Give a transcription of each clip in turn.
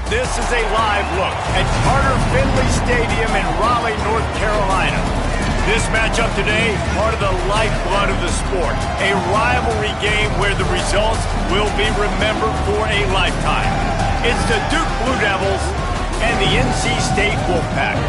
This is a live look at Carter Finley Stadium in Raleigh, North Carolina. This matchup today, part of the lifeblood of the sport. A rivalry game where the results will be remembered for a lifetime. It's the Duke Blue Devils and the NC State Wolfpack.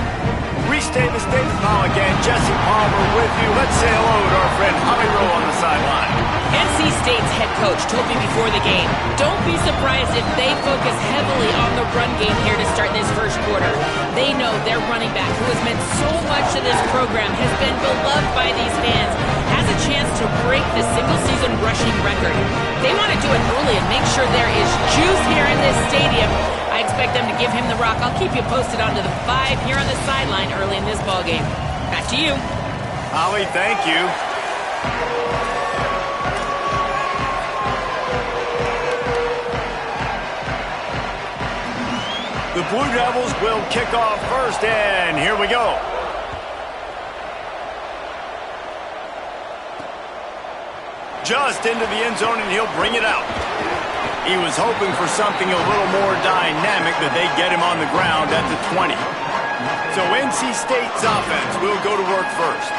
Reese Davis, David Pollock, and Jesse Palmer with you. Let's say hello to our friend Holly Rowe on the sideline. NC State's head coach told me before the game, don't be surprised if they focus heavily on the run game here to start this first quarter. They know their running back, who has meant so much to this program, has been beloved by these fans, has a chance to break the single-season rushing record. They want to do it early and make sure there is juice here in this stadium. I expect them to give him the rock. I'll keep you posted on to the 5 here on the sideline early in this ballgame. Back to you. Holly, thank you. The Blue Devils will kick off first, and here we go. Just into the end zone, and he'll bring it out. He was hoping for something a little more dynamic, that they get him on the ground at the 20. So NC State's offense will go to work first.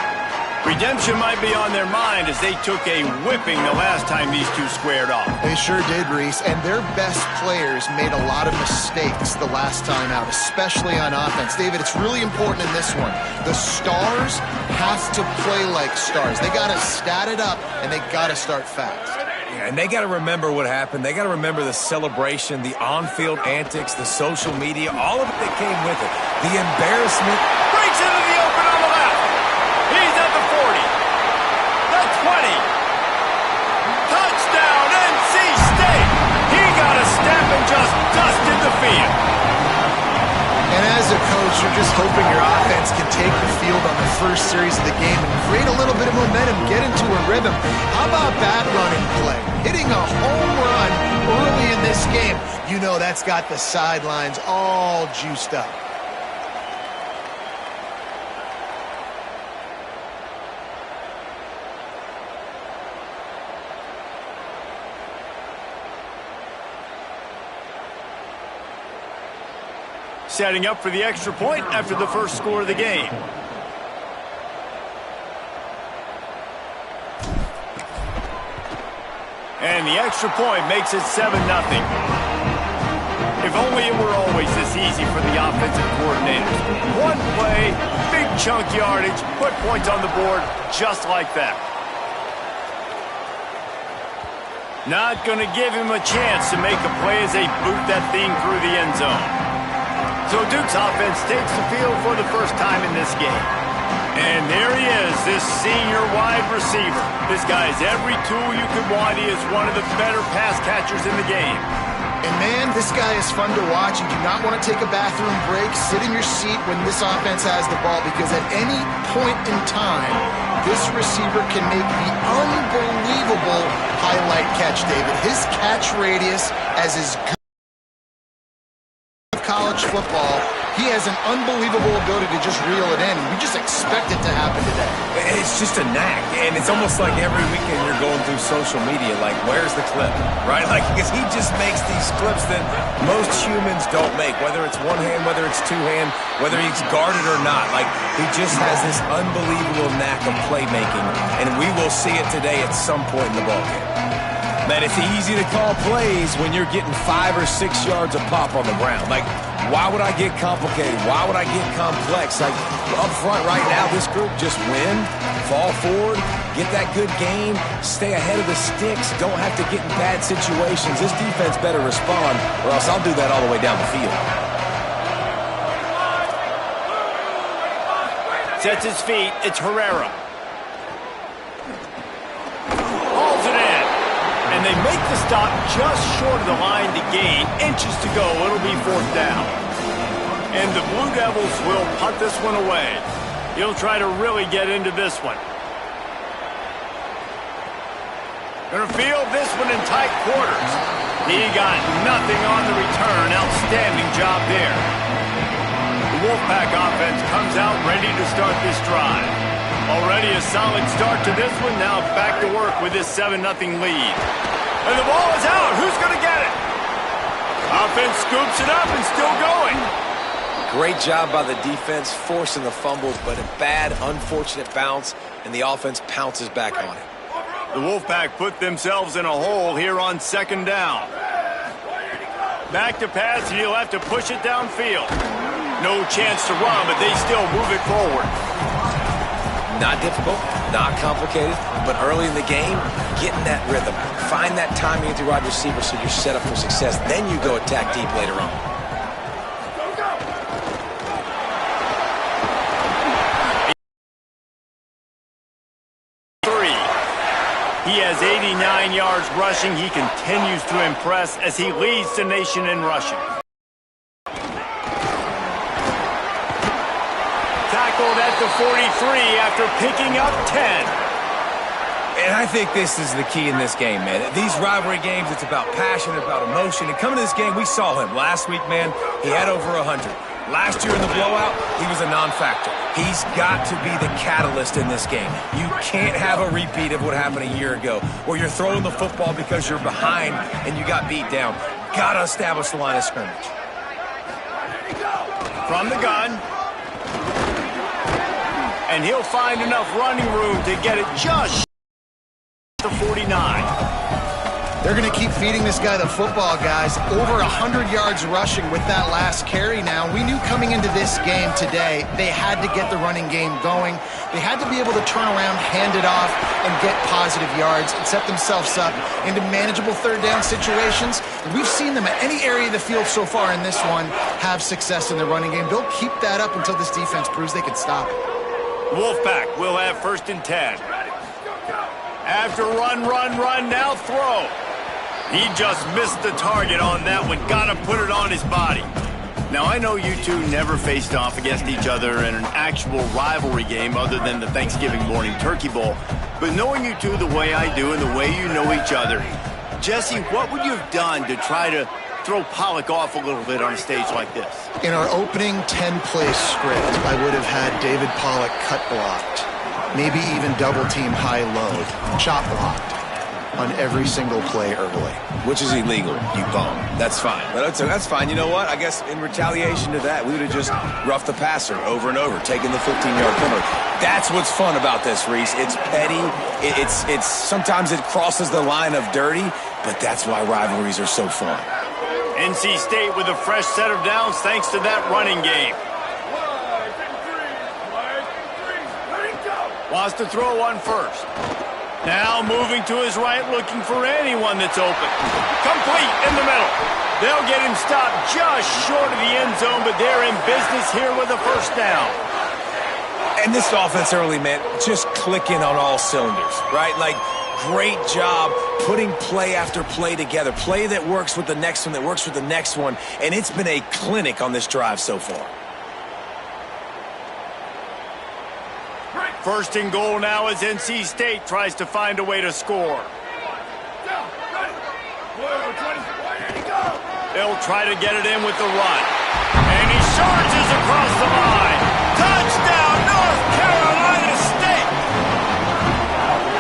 Redemption might be on their mind as they took a whipping the last time these two squared off. They sure did, Reese, and their best players made a lot of mistakes the last time out, especially on offense. David, it's really important in this one. The stars have to play like stars. They got to stat it up, and they got to start fast. Yeah, and they got to remember what happened. They got to remember the celebration, the on-field antics, the social media, all of it that came with it. The embarrassment. Breaks into the open on the left. He's at the 40. The 20. Touchdown, NC State. He got a step and just dusted the field. And as a coach, you're just hoping your offense can take the field on the first series of the game and create a little bit of momentum, get into a rhythm. How about that running play? Hitting a home run early in this game. You know that's got the sidelines all juiced up. Setting up for the extra point after the first score of the game. And the extra point makes it 7-0. If only it were always this easy for the offensive coordinators. One play, big chunk yardage, put points on the board just like that. Not going to give him a chance to make a play as they boot that thing through the end zone. So Duke's offense takes the field for the first time in this game. And there he is, this senior wide receiver. This guy has every tool you could want. He is one of the better pass catchers in the game. And man, this guy is fun to watch. You do not want to take a bathroom break. Sit in your seat when this offense has the ball, because at any point in time, this receiver can make the unbelievable highlight catch, David. His catch radius as is good college football, he has an unbelievable ability to just reel it in. We just expect it to happen today. It's just a knack, and it's almost like every weekend you're going through social media, like, where's the clip, right? Like, because he just makes these clips that most humans don't make, whether it's one hand, whether it's two hand, whether he's guarded or not. Like, he just has this unbelievable knack of playmaking, and we will see it today at some point in the ballgame. Man, it's easy to call plays when you're getting 5 or 6 yards of pop on the ground. Like, why would I get complicated? Why would I get complex? Like, up front right now, this group just win, fall forward, get that good game, stay ahead of the sticks, don't have to get in bad situations. This defense better respond, or else I'll do that all the way down the field. Sets his feet, it's Herrera. And they make the stop just short of the line to gain. Inches to go. It'll be 4th down. And the Blue Devils will punt this one away. He'll try to really get into this one. Gonna field this one in tight quarters. He got nothing on the return. Outstanding job there. The Wolfpack offense comes out ready to start this drive. Already a solid start to this one. Now back to work with this 7-0 lead. And the ball is out. Who's going to get it? Offense scoops it up and still going. Great job by the defense, forcing the fumble, but a bad, unfortunate bounce, and the offense pounces back on it. The Wolfpack put themselves in a hole here on second down. Back to pass, and he'll have to push it downfield. No chance to run, but they still move it forward. Not difficult, not complicated, but early in the game, getting that rhythm. Find that timing at the wide receiver so you're set up for success. Then you go attack deep later on. He has 89 yards rushing. He continues to impress as he leads the nation in rushing. Tackled at the 43 after picking up 10. And I think this is the key in this game, man. These rivalry games, it's about passion, about emotion. And coming to this game, we saw him last week, man. He had over 100. Last year in the blowout, he was a non-factor. He's got to be the catalyst in this game. You can't have a repeat of what happened a year ago, where you're throwing the football because you're behind and you got beat down. Got to establish the line of scrimmage. From the gun. And he'll find enough running room to get it just the 49. They're going to keep feeding this guy the football, guys. Over 100 yards rushing with that last carry now. We knew coming into this game today, they had to get the running game going. They had to be able to turn around, hand it off, and get positive yards and set themselves up into manageable third down situations. And we've seen them at any area of the field so far in this one have success in the running game. They'll keep that up until this defense proves they can stop it. Wolfpack will have 1st and 10. After run, now throw. He just missed the target on that one. Got to put it on his body. Now, I know you two never faced off against each other in an actual rivalry game other than the Thanksgiving morning Turkey Bowl. But knowing you two the way I do and the way you know each other, Jesse, what would you have done to try to throw Pollock off a little bit on a stage like this? In our opening 10-play script, I would have had David Pollock cut blocked, maybe even double-team high-low, chop blocked on every single play early. Which is illegal, you bum. That's fine. But that's fine. You know what? I guess in retaliation to that, we would have just roughed the passer over and over, taking the 15-yard penalty. That's what's fun about this, Reese. It's petty. It's sometimes it crosses the line of dirty, but that's why rivalries are so fun. NC State with a fresh set of downs thanks to that running game. Wants to throw one first. Now moving to his right, looking for anyone that's open. Complete in the middle. They'll get him stopped just short of the end zone, but they're in business here with a 1st down. And this offense early, man, just clicking on all cylinders, right? Like, great job putting play after play together. Play that works with the next one, that works with the next one. And it's been a clinic on this drive so far. 1st and goal now as NC State tries to find a way to score. They'll try to get it in with the run. And he charges across the line. Touchdown, North Carolina State!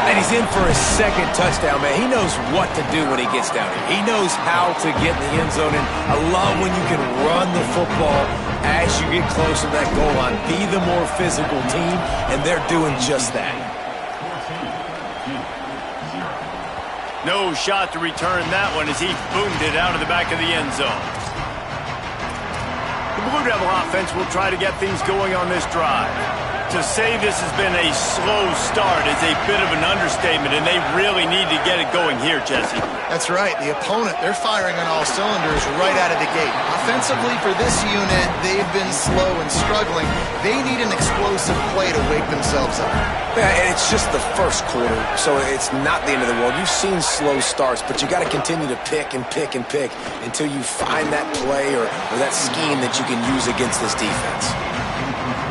And he's in for his 2nd touchdown, man. He knows what to do when he gets down here. He knows how to get in the end zone. And I love when you can run the football as you get close to that goal line. Be the more physical team, and they're doing just that. No shot to return that one as he boomed it out of the back of the end zone. The Blue Devil offense will try to get things going on this drive. To say this has been a slow start is a bit of an understatement, and they really need to get it going here, Jesse. That's right. The opponent, they're firing on all cylinders right out of the gate. Offensively, for this unit, they've been slow and struggling. They need an explosive play to wake themselves up. Yeah, and it's just the first quarter, so it's not the end of the world. You've seen slow starts, but you got to continue to pick and pick and pick until you find that play or that scheme that you can use against this defense.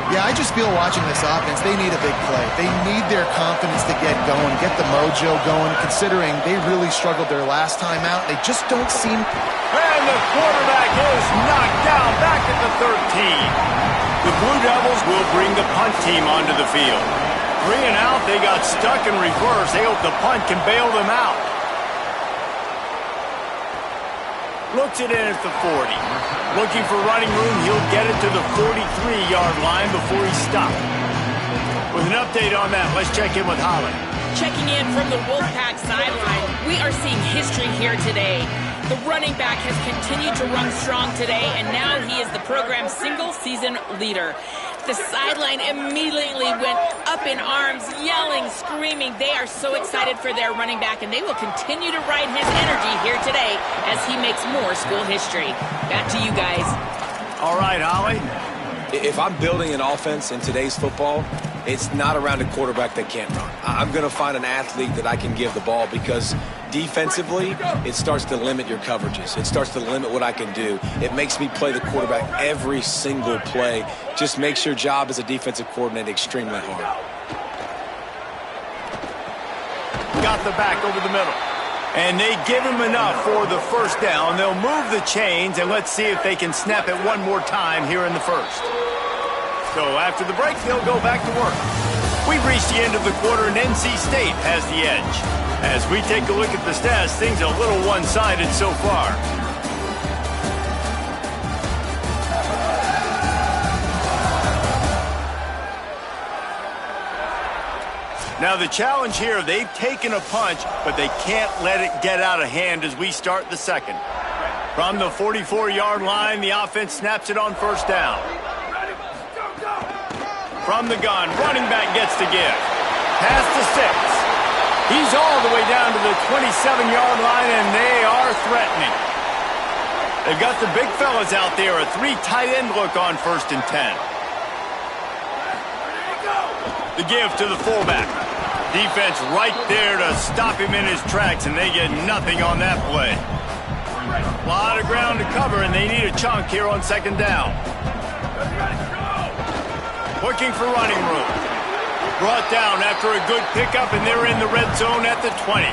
Yeah, I just feel watching this offense, they need a big play. They need their confidence to get going, get the mojo going, considering they really struggled their last time out. They just don't seem... And the quarterback is knocked down back at the 13. The Blue Devils will bring the punt team onto the field. 3 and out, they got stuck in reverse. They hope the punt can bail them out. Looks it in at the 40. Looking for running room, he'll get it to the 43-yard line before he stopped. With an update on that, let's check in with Holly. Checking in from the Wolfpack sideline, we are seeing history here today. The running back has continued to run strong today, and now he is the program's single-season leader. The sideline immediately went up in arms, yelling, screaming. They are so excited for their running back, and they will continue to ride his energy here today as he makes more school history. Back to you guys. All right, Holly. If I'm building an offense in today's football, it's not around a quarterback that can't run. I'm going to find an athlete that I can give the ball because defensively, it starts to limit your coverages. It starts to limit what I can do. It makes me play the quarterback every single play. Just makes your job as a defensive coordinator extremely hard. Got the back over the middle. And they give him enough for the first down. They'll move the chains, and let's see if they can snap it one more time here in the first. So after the break, they'll go back to work. We've reached the end of the quarter, and NC State has the edge. As we take a look at the stats, things are a little one-sided so far. Now the challenge here, they've taken a punch, but they can't let it get out of hand as we start the second. From the 44-yard line, the offense snaps it on first down. From the gun, running back gets to give. Pass to 6. He's all the way down to the 27-yard line, and they are threatening. They've got the big fellas out there, a 3 tight end look on 1st and 10. The give to the fullback. Defense right there to stop him in his tracks, and they get nothing on that play. A lot of ground to cover, and they need a chunk here on 2nd down. Looking for running room. Brought down after a good pickup, and they're in the red zone at the 20.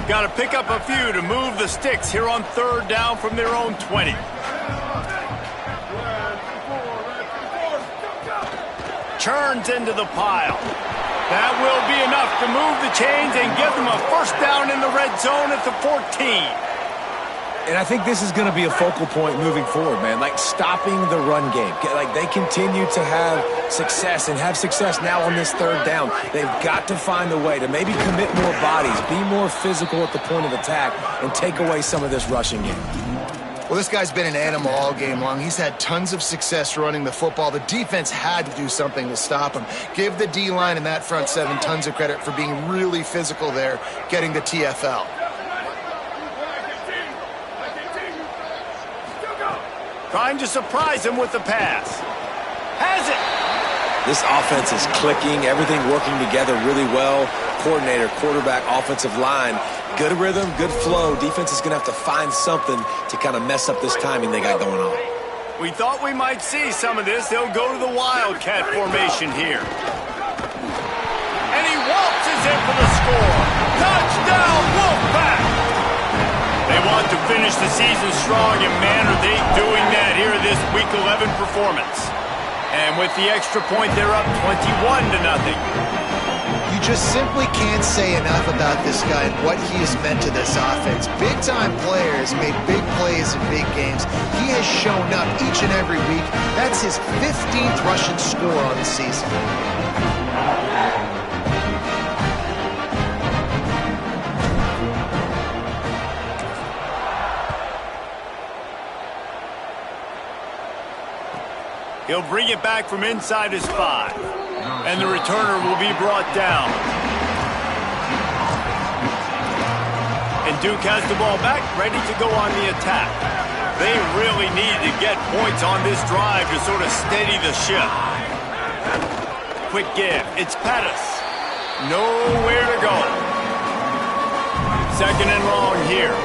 Got to pick up a few to move the sticks here on 3rd down from their own 20. Churns into the pile. That will be enough to move the chains and give them a first down in the red zone at the 14. And I think this is going to be a focal point moving forward, man. Like stopping the run game. Like they continue to have success and have success now on this 3rd down. They've got to find a way to maybe commit more bodies, be more physical at the point of attack, and take away some of this rushing game. Well, this guy's been an animal all game long. He's had tons of success running the football. The defense had to do something to stop him. Give the D-line and that front 7 tons of credit for being really physical there, getting the TFL. Trying to surprise him with the pass. Has it! This offense is clicking, everything working together really well. Coordinator, quarterback, offensive line. Good rhythm, good flow. Defense is going to have to find something to kind of mess up this timing they got going on. We thought we might see some of this. They'll go to the Wildcat formation here. And he waltzes in for the score. Touchdown, Wolfpack! They want to finish the season strong, and man, are they doing that here in this Week 11 performance. And with the extra point, they're up 21-0. You just simply can't say enough about this guy and what he has meant to this offense. Big-time players make big plays in big games. He has shown up each and every week. That's his 15th rushing score on the season. He'll bring it back from inside his 5. And the returner will be brought down. And Duke has the ball back, ready to go on the attack. They really need to get points on this drive to sort of steady the ship. Quick give. It's Pettis. Nowhere to go. 2nd and long here.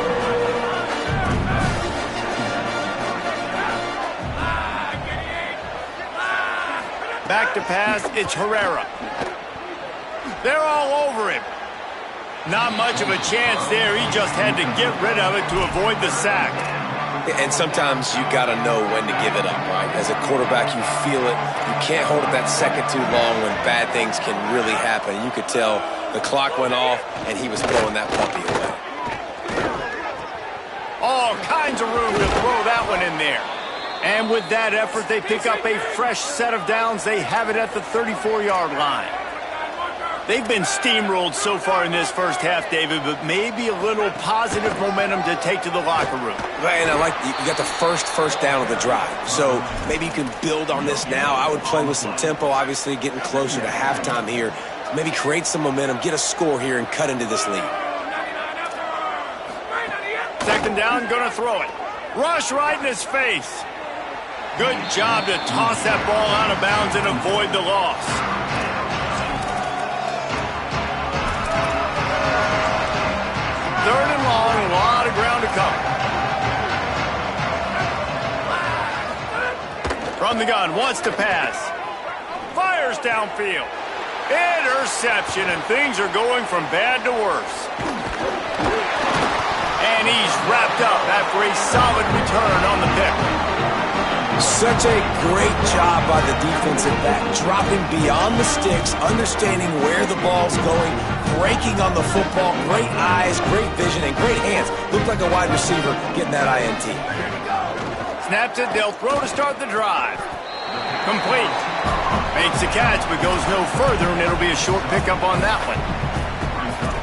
Back to pass, it's Herrera. They're all over him. Not much of a chance there. He just had to get rid of it to avoid the sack. And sometimes you got to know when to give it up, right? As a quarterback, you feel it. You can't hold it that second too long when bad things can really happen. You could tell the clock went off, and he was throwing that puppy away. All kinds of room to throw that one in there. And with that effort, they pick up a fresh set of downs. They have it at the 34-yard line. They've been steamrolled so far in this first half, David, but maybe a little positive momentum to take to the locker room. And I like you got the first down of the drive. So maybe you can build on this now. I would play with some tempo, obviously, getting closer to halftime here. Maybe create some momentum, get a score here, and cut into this lead. Second down, going to throw it. Rush right in his face. Good job to toss that ball out of bounds and avoid the loss. Third and long, a lot of ground to cover. From the gun, wants to pass. Fires downfield. Interception, and things are going from bad to worse. And he's wrapped up after a solid return on the pick. Such a great job by the defense at that. Dropping beyond the sticks, understanding where the ball's going, breaking on the football, great eyes, great vision, and great hands. Looked like a wide receiver getting that INT. Snaps it, they'll throw to start the drive. Complete. Makes the catch, but goes no further, and it'll be a short pickup on that one.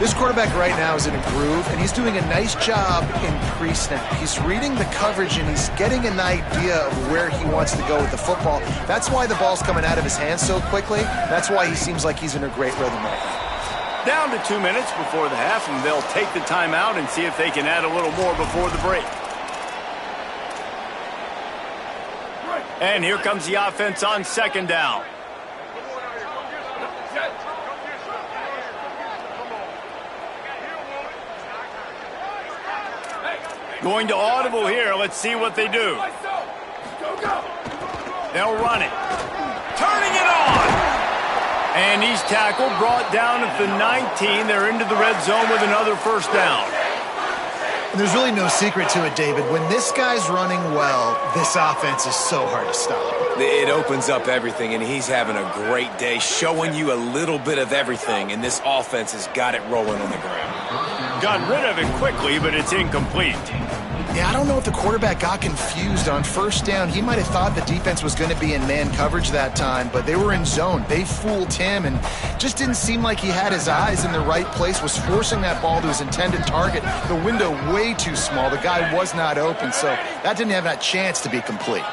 This quarterback right now is in a groove, and he's doing a nice job in pre-snap. He's reading the coverage, and he's getting an idea of where he wants to go with the football. That's why the ball's coming out of his hands so quickly. That's why he seems like he's in a great rhythm right now. Down to 2 minutes before the half, and they'll take the timeout and see if they can add a little more before the break. And here comes the offense on second down. Going to audible here. Let's see what they do. They'll run it. Turning it on. And he's tackled, brought down at the 19. They're into the red zone with another first down. And there's really no secret to it, David. When this guy's running well, this offense is so hard to stop. It opens up everything, and he's having a great day, showing you a little bit of everything, and this offense has got it rolling on the ground. Got rid of it quickly, but it's incomplete. Yeah, I don't know if the quarterback got confused on first down. He might have thought the defense was going to be in man coverage that time, but they were in zone. They fooled him and just didn't seem like he had his eyes in the right place, was forcing that ball to his intended target. The window way too small. The guy was not open, so that didn't have that chance to be complete.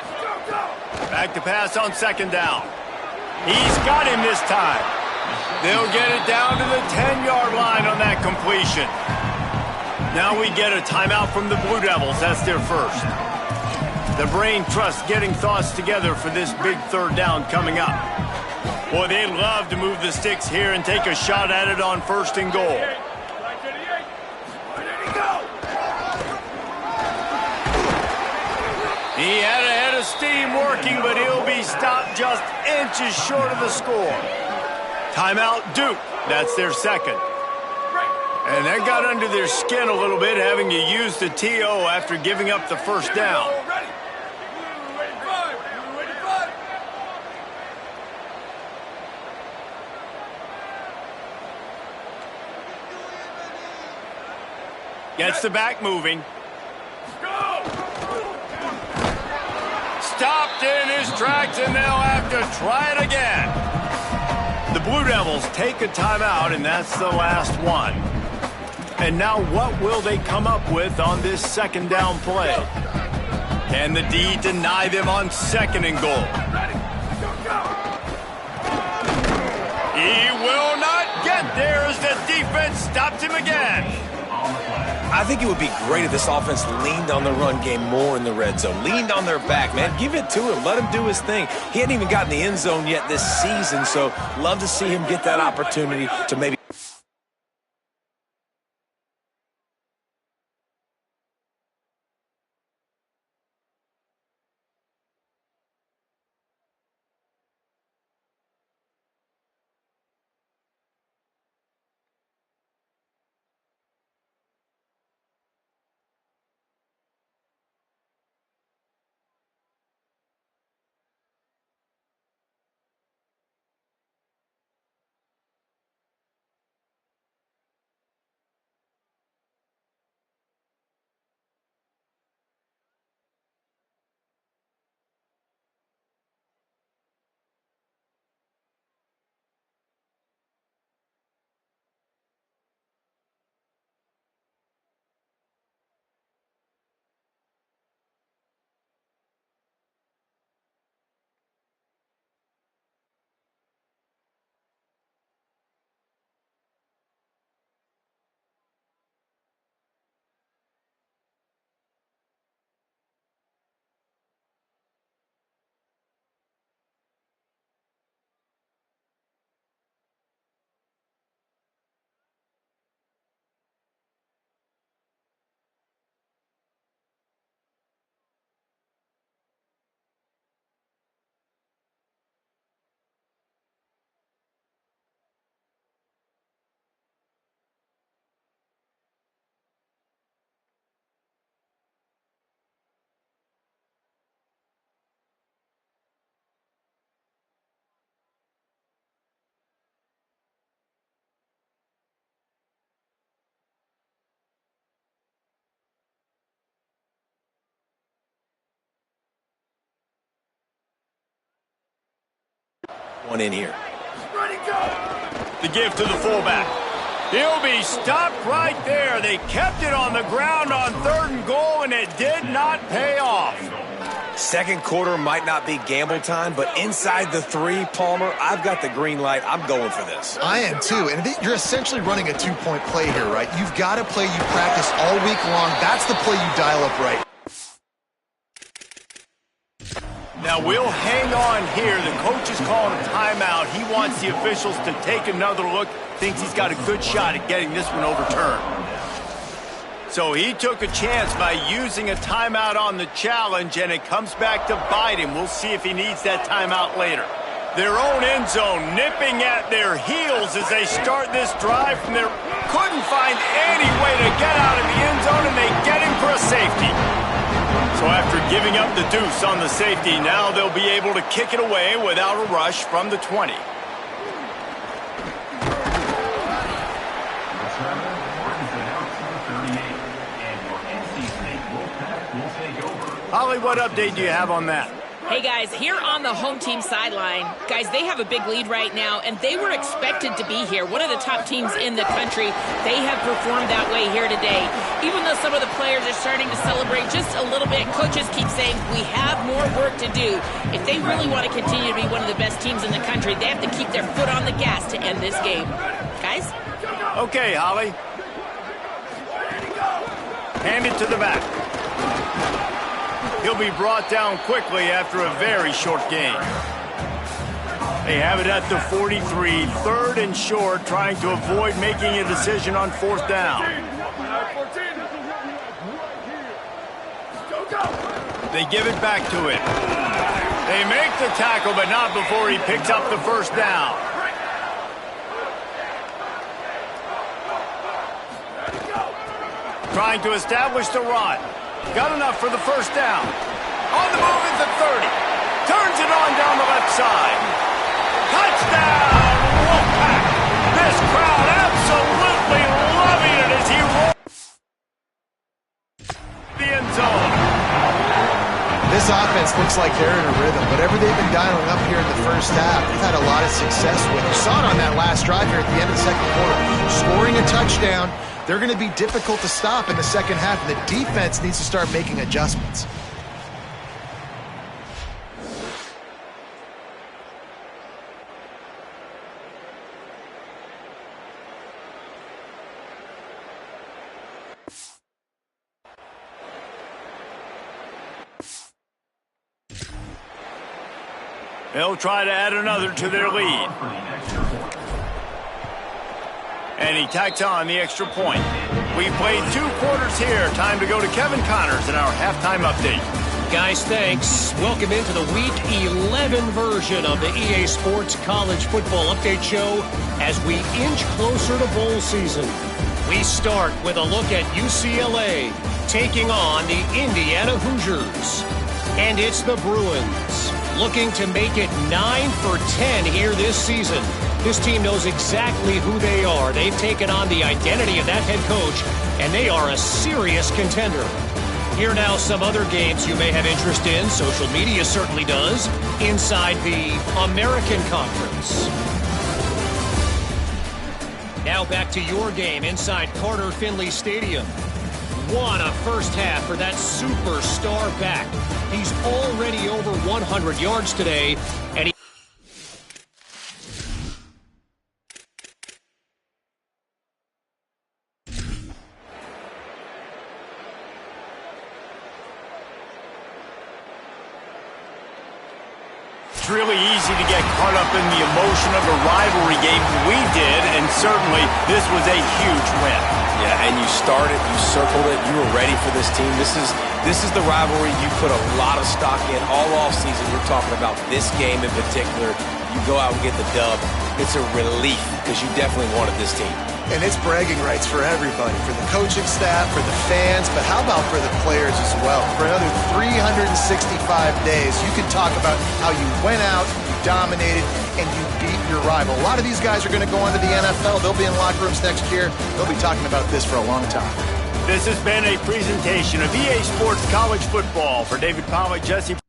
Back to pass on second down. He's got him this time. They'll get it down to the 10-yard line on that completion. Now we get a timeout from the Blue Devils. That's their first. The brain trust getting thoughts together for this big third down coming up. Boy, they'd love to move the sticks here and take a shot at it on first and goal. He had a head of steam working, but he'll be stopped just inches short of the score. Timeout, Duke. That's their second. And that got under their skin a little bit, having to use the TO after giving up the first down. Gets the back moving. Stopped in his tracks, and they'll have to try it again. The Blue Devils take a timeout, and that's the last one. And now what will they come up with on this second down play? Can the D deny them on second and goal? He will not get there as the defense stops him again. I think it would be great if this offense leaned on the run game more in the red zone. Leaned on their back, man. Give it to him. Let him do his thing. He hadn't even gotten the end zone yet this season, so love to see him get that opportunity to maybe one in here. The give to the fullback. He'll be stopped right there. They kept it on the ground on 3rd and goal, and it did not pay off. Second quarter might not be gamble time, but inside the 3, Palmer, I've got the green light. I'm going for this. I am too, and you're essentially running a 2-point play here, right? You've got to play you practice all week long. That's the play you dial up right. Now we'll hang on here. The coach is calling a timeout. He wants the officials to take another look. Thinks he's got a good shot at getting this one overturned. So he took a chance by using a timeout on the challenge, and it comes back to bite him. We'll see if he needs that timeout later. Their own end zone nipping at their heels as they start this drive from there. Couldn't find any way to get out of the end zone, and they get him for a safety. So after giving up the deuce on the safety, now they'll be able to kick it away without a rush from the 20. Holly, what update do you have on that? Hey, guys, here on the home team sideline, guys, they have a big lead right now, and they were expected to be here. One of the top teams in the country. They have performed that way here today. Even though some of the players are starting to celebrate just a little bit, coaches keep saying we have more work to do. If they really want to continue to be one of the best teams in the country, they have to keep their foot on the gas to end this game. Guys? Okay, Holly. Hand it to the back. He'll be brought down quickly after a very short game. They have it at the 43, 3rd and short, trying to avoid making a decision on 4th down. They give it back to him. They make the tackle, but not before he picks up the 1st down. Trying to establish the run. Got enough for the 1st down. On the move at the 30. Turns it on down the left side. Touchdown, Wolfpack! This crowd absolutely loving it as he rolls the end zone. This offense looks like they're in a rhythm. Whatever they've been dialing up here in the first half, they've had a lot of success with. You saw it on that last drive here at the end of the second quarter. Scoring a touchdown. They're going to be difficult to stop in the second half, and the defense needs to start making adjustments. They'll try to add another to their lead. And he tacks on the extra point. We played 2 quarters here. Time to go to Kevin Connors in our halftime update. Guys, thanks. Welcome into the Week 11 version of the EA Sports College Football Update Show as we inch closer to bowl season. We start with a look at UCLA taking on the Indiana Hoosiers. And it's the Bruins looking to make it 9 for 10 here this season. This team knows exactly who they are. They've taken on the identity of that head coach, and they are a serious contender. Here now some other games you may have interest in. Social media certainly does. Inside the American Conference. Now back to your game inside Carter Finley Stadium. What a first half for that superstar back. He's already over 100 yards today, and he It's really easy to get caught up in the emotion of a rivalry game. We did, and certainly this was a huge win. Yeah, and you started, you circled it, you were ready for this team. This is the rivalry you put a lot of stock in all offseason. You're talking about this game in particular. You go out and get the dub. It's a relief because you definitely wanted this team. And it's bragging rights for everybody, for the coaching staff, for the fans, but how about for the players as well? For another 365 days, you can talk about how you went out, you dominated, and you beat your rival. A lot of these guys are going to go on to the NFL. They'll be in locker rooms next year. They'll be talking about this for a long time. This has been a presentation of EA Sports College Football. For David Pollack, Jesse